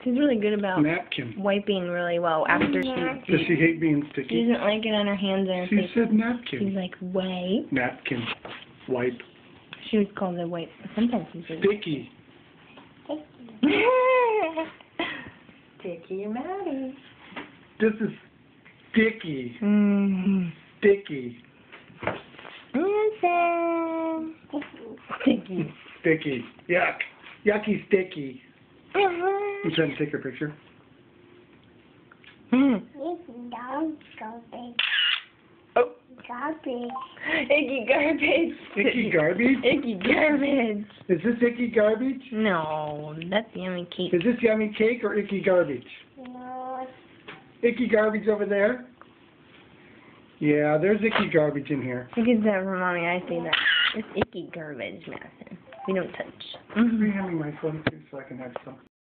She's really good about napkin. wiping really well after she Does eats. she hate being She sticky? doesn't like it on her hands and her She face. said napkin. She's like, wipe. Napkin. Wipe. She was called a wipe. Sometimes she says Sticky. Sticky Maddie. This is sticky. Mm-hmm. Sticky. Sticky. Sticky. Yuck. Yucky sticky. You trying to take her picture? Mm. Oh. Garbage. Icky garbage. Icky garbage? Icky garbage. Is this icky garbage? No, that's yummy cake. Is this yummy cake or icky garbage? No. Icky garbage over there? Yeah, there's icky garbage in here. Look at that for mommy. I say that. It's icky garbage, Madison. We don't touch. Hand me my phone too so I can have some.